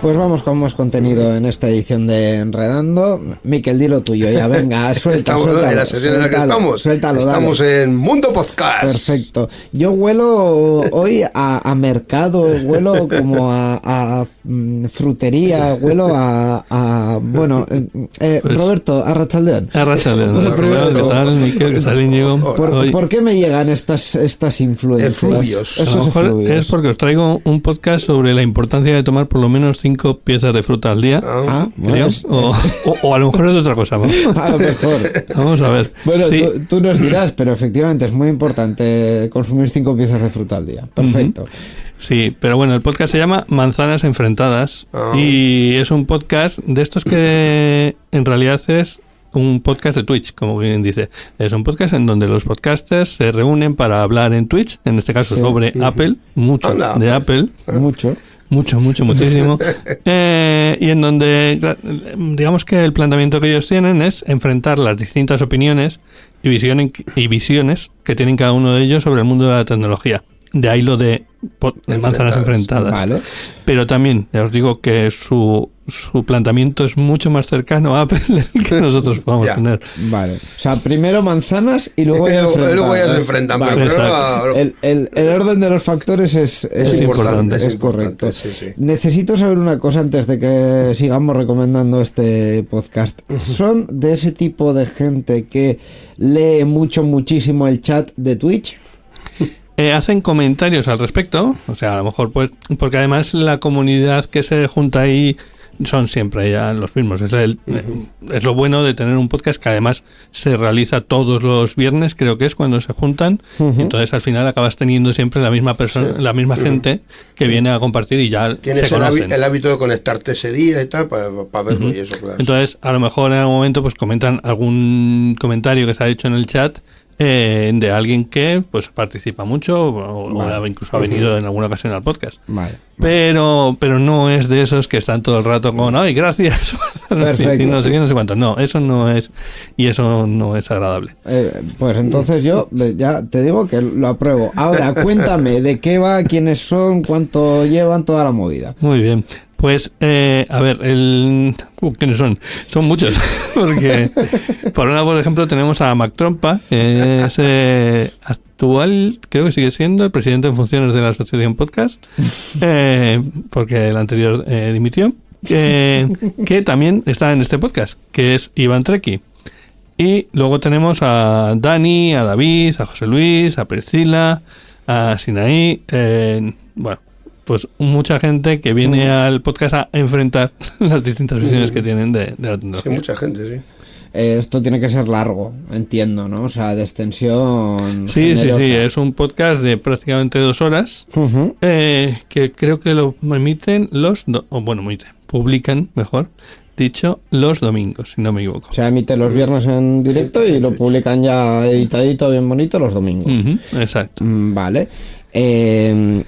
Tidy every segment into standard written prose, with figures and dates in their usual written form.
Pues vamos con más contenido en esta edición de Enredando. Miquel, di lo tuyo, ya venga, Estamos en la sección en la que estamos. Estamos en Mundo Podcast. Perfecto. Yo huelo hoy a mercado, huelo como a frutería, huelo a bueno, pues, Roberto, Arratsaldeon. ¿Qué tal, Miquel? ¿Qué tal, Íñigo? ¿Por qué me llegan estas influencias? Efluvios. A lo mejor es porque os traigo un podcast sobre la importancia de tomar por lo menos 5 piezas de fruta al día. Bueno, o a lo mejor es otra cosa, ¿no? A lo mejor. Vamos a ver. Bueno, sí. tú nos dirás, pero efectivamente es muy importante consumir 5 piezas de fruta al día. Perfecto. Sí, pero bueno, el podcast se llama Manzanas Enfrentadas y es un podcast de estos que en realidad es un podcast de Twitch, como bien dice. Es un podcast en donde los podcasters se reúnen para hablar en Twitch, en este caso sobre Apple, mucho de Apple. Muchísimo. Y en donde, digamos que el planteamiento que ellos tienen es enfrentar las distintas opiniones y visiones que tienen cada uno de ellos sobre el mundo de la tecnología. De ahí lo de manzanas enfrentadas. Vale. Pero también, ya os digo que su planteamiento es mucho más cercano a Apple del que nosotros podamos tener. Vale. O sea, primero manzanas y luego ya se enfrentan. Vale. Pero el orden de los factores es importante. Es correcto. Sí. Necesito saber una cosa antes de que sigamos recomendando este podcast. ¿Son de ese tipo de gente que lee muchísimo el chat de Twitch? Hacen comentarios al respecto, o sea, a lo mejor pues porque además la comunidad que se junta ahí son siempre ya los mismos. Es lo bueno de tener un podcast que además se realiza todos los viernes, creo que es cuando se juntan, y entonces al final acabas teniendo siempre la misma persona, la misma gente que viene a compartir y ya tienes se conocen. el hábito de conectarte ese día y tal para verlo y eso, claro. Entonces a lo mejor en algún momento pues comentan algún comentario que se ha hecho en el chat de alguien que pues participa mucho o incluso ha venido en alguna ocasión al podcast. Pero no es de esos que están todo el rato con ¡ay, gracias! Perfecto. no sé qué, no sé cuánto. No, eso no es, y eso no es agradable. Pues entonces yo ya te digo que lo apruebo. Ahora, cuéntame de qué va, quiénes son, cuánto llevan, toda la movida. Muy bien. Pues, a ver, ¿quiénes son? Son muchos, porque por ejemplo, tenemos a Mac Trompa, que es actual, creo que sigue siendo el presidente en funciones de la Asociación Podcast, porque el anterior dimitió, que también está en este podcast, que es Iván Trecki. Y luego tenemos a Dani, a David, a José Luis, a Priscila, a Sinaí, bueno, pues mucha gente que viene al podcast a enfrentar las distintas visiones que tienen de la tecnología. Sí, mucha gente, sí. Esto tiene que ser largo, entiendo, ¿no? O sea, de extensión generosa. Sí, es un podcast de prácticamente 2 horas, que creo que lo emiten publican, mejor dicho, los domingos, si no me equivoco. O sea, emite los viernes en directo y lo publican ya editadito, bien bonito, los domingos. Exacto. Vale.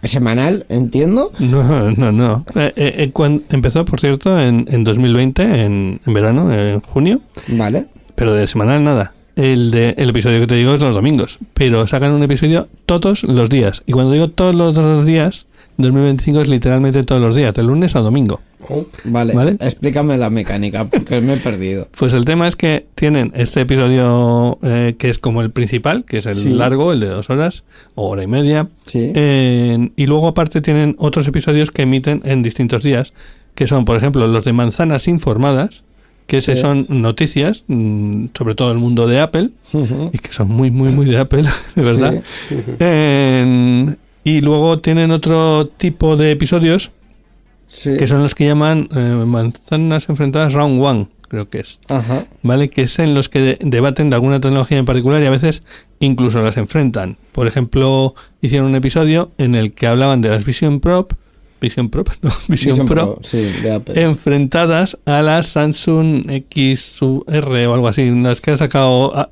¿Semanal, entiendo? No. Empezó, por cierto, en 2020, en verano, en junio. Vale. Pero de semanal nada. El episodio que te digo es los domingos. Pero sacan un episodio todos los días. Y cuando digo todos los días, 2025 es literalmente todos los días, de lunes a domingo. Vale. Explícame la mecánica, porque me he perdido. Pues el tema es que tienen este episodio que es como el principal, que es el largo, el de 2 horas o hora y media. Sí. Y luego aparte tienen otros episodios que emiten en distintos días, que son, por ejemplo, los de Manzanas Informadas, que son noticias sobre todo el mundo de Apple, y que son muy de Apple, de verdad. Sí. Y luego tienen otro tipo de episodios que son los que llaman Manzanas Enfrentadas Round 1, creo que es. ¿Vale? Que es en los que debaten de alguna tecnología en particular y a veces incluso las enfrentan. Por ejemplo, hicieron un episodio en el que hablaban de las Vision Pro, de Apple, enfrentadas a las Samsung XR o algo así, las que ha sacado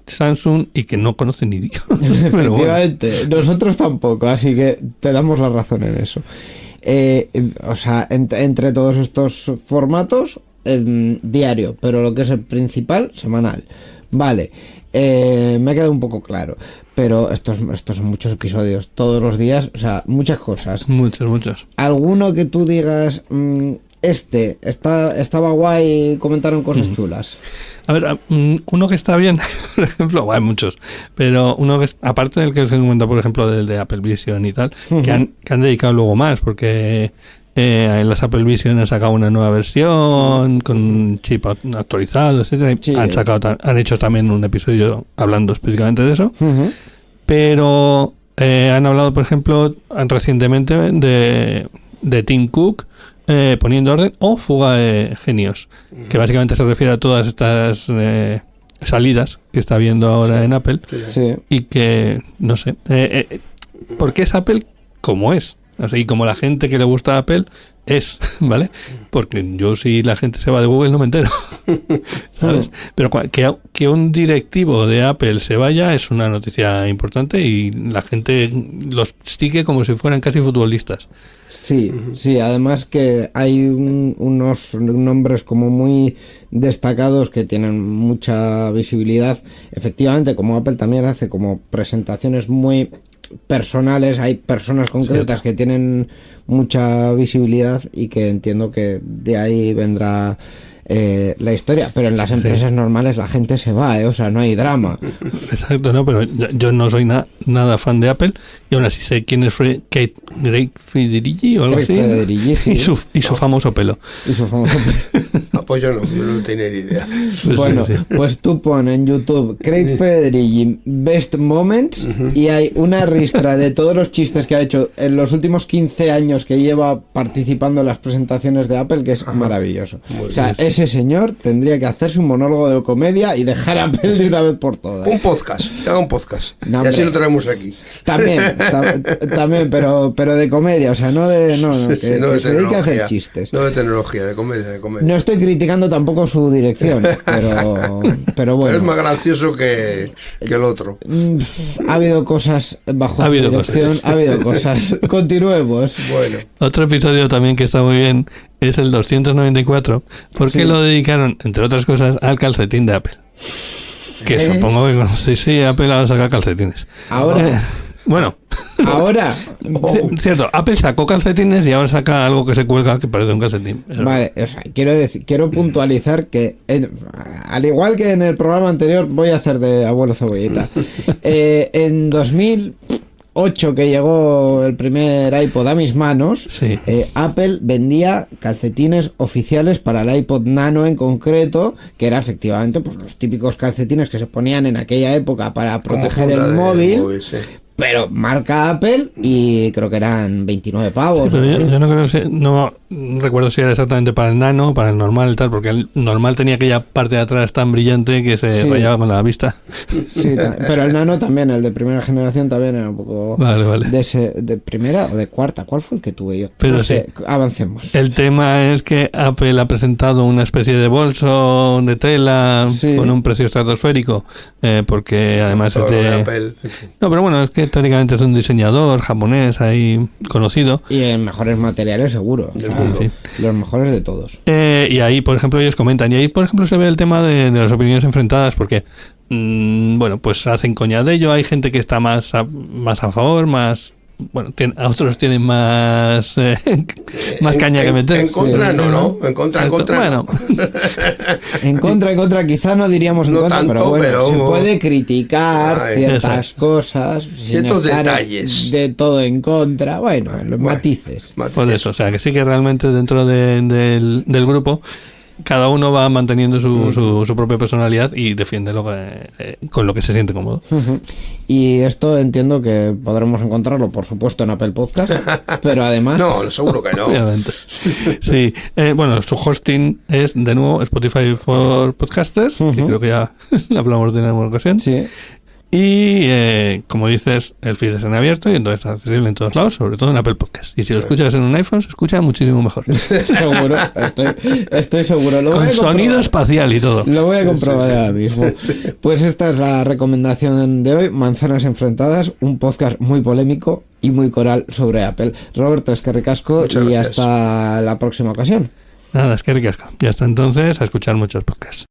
Samsung y que no conocen ni Dios. Efectivamente, nosotros tampoco, así que te damos la razón en eso. O sea, entre todos estos formatos, diario, pero lo que es el principal, semanal. Vale, me ha quedado un poco claro, pero estos son muchos episodios, todos los días, o sea, muchas cosas. Muchos. ¿Alguno que tú digas, estaba guay, comentaron cosas chulas? A ver, uno que está bien, por ejemplo, hay muchos, pero uno que, aparte del que se comenta, por ejemplo, del de Apple Vision y tal, que han dedicado luego más, porque en las Apple Vision han sacado una nueva versión con un chip actualizado, etcétera. Sí. Han hecho también un episodio hablando específicamente de eso. Pero han hablado, por ejemplo, recientemente de Tim Cook poniendo orden o fuga de genios, que básicamente se refiere a todas estas salidas que está habiendo ahora en Apple. Sí. Y que, no sé, ¿por qué es Apple como es? O sea, y como la gente que le gusta a Apple es, ¿vale? Porque yo, si la gente se va de Google, no me entero, ¿sabes? Pero que un directivo de Apple se vaya es una noticia importante y la gente los sigue como si fueran casi futbolistas. Sí, además que hay unos nombres como muy destacados que tienen mucha visibilidad. Efectivamente, como Apple también hace como presentaciones muy personales, hay personas concretas que tienen mucha visibilidad y que entiendo que de ahí vendrá la historia, pero en las empresas normales la gente se va, o sea, no hay drama. Exacto, no, pero yo no soy nada fan de Apple y aún así sé quién es Craig Federighi o algo así, sí. y su famoso pelo. Pues yo no tenía ni idea. Bueno, pues tú pon en YouTube Craig Federighi Best Moments y hay una ristra de todos los chistes que ha hecho en los últimos 15 años que lleva participando en las presentaciones de Apple, que es maravilloso. O sea, ese señor tendría que hacerse un monólogo de comedia y dejar Apple de una vez por todas. Un podcast, que haga un podcast. No, y así lo traemos aquí. También, pero de comedia, o sea, que se dedique a hacer chistes. No de tecnología, de comedia. No estoy criticando tampoco su dirección, pero bueno. Es más gracioso que el otro. Ha habido cosas bajo su dirección, ha habido cosas. Continuemos. Bueno. Otro episodio también que está muy bien es el 294, porque lo dedicaron, entre otras cosas, al calcetín de Apple. Que supongo que conocéis, Apple ahora saca calcetines. Ahora. Ahora. Cierto, Apple sacó calcetines y ahora saca algo que se cuelga que parece un calcetín. Vale, o sea, quiero puntualizar que al igual que en el programa anterior voy a hacer de abuelo cebolleta. En 2008, que llegó el primer iPod a mis manos, Apple vendía calcetines oficiales para el iPod Nano en concreto, que era efectivamente pues los típicos calcetines que se ponían en aquella época para proteger el móvil. Pero marca Apple y creo que eran 29 pavos. Sí, pero yo no creo que no recuerdo si era exactamente para el Nano, para el normal y tal, porque el normal tenía aquella parte de atrás tan brillante que se rayaba con la vista. Sí, pero el Nano también, el de primera generación también era un poco vale. de primera o de cuarta. ¿Cuál fue el que tuve yo? Pero no sé, avancemos. El tema es que Apple ha presentado una especie de bolso de tela con un precio estratosférico, porque además es de Apple. No, pero bueno, es que teóricamente es un diseñador japonés ahí conocido. Y en mejores materiales seguro. Los mejores de todos. Y ahí, por ejemplo, ellos comentan. Y ahí, por ejemplo, se ve el tema de las opiniones enfrentadas porque, bueno, pues hacen coña de ello. Hay gente que está más a favor, más... Bueno, a otros tienen más caña que meter. En contra en contra. Bueno. en contra, quizá no diríamos en contra, tanto, pero bueno, se puede criticar ciertas cosas, ciertos detalles. De todo en contra, los matices. Pues eso, o sea, que sí que realmente dentro del grupo cada uno va manteniendo su propia personalidad y defiende con lo que se siente cómodo. Y esto entiendo que podremos encontrarlo, por supuesto, en Apple Podcast, pero además... No, seguro que no. Obviamente. Sí, bueno, su hosting es, de nuevo, Spotify for Podcasters, que creo que ya hablamos de en alguna ocasión. Sí. Y como dices, el feed es en abierto y entonces es accesible en todos lados, sobre todo en Apple Podcast. Y si lo escuchas en un iPhone, se escucha muchísimo mejor. Seguro, estoy seguro. Con sonido espacial y todo. Lo voy a comprobar ahora mismo. Pues esta es la recomendación de hoy, Manzanas Enfrentadas, un podcast muy polémico y muy coral sobre Apple. Roberto, es que ricasco y hasta la próxima ocasión. Nada, es que ricasco. Y hasta entonces, a escuchar muchos podcasts.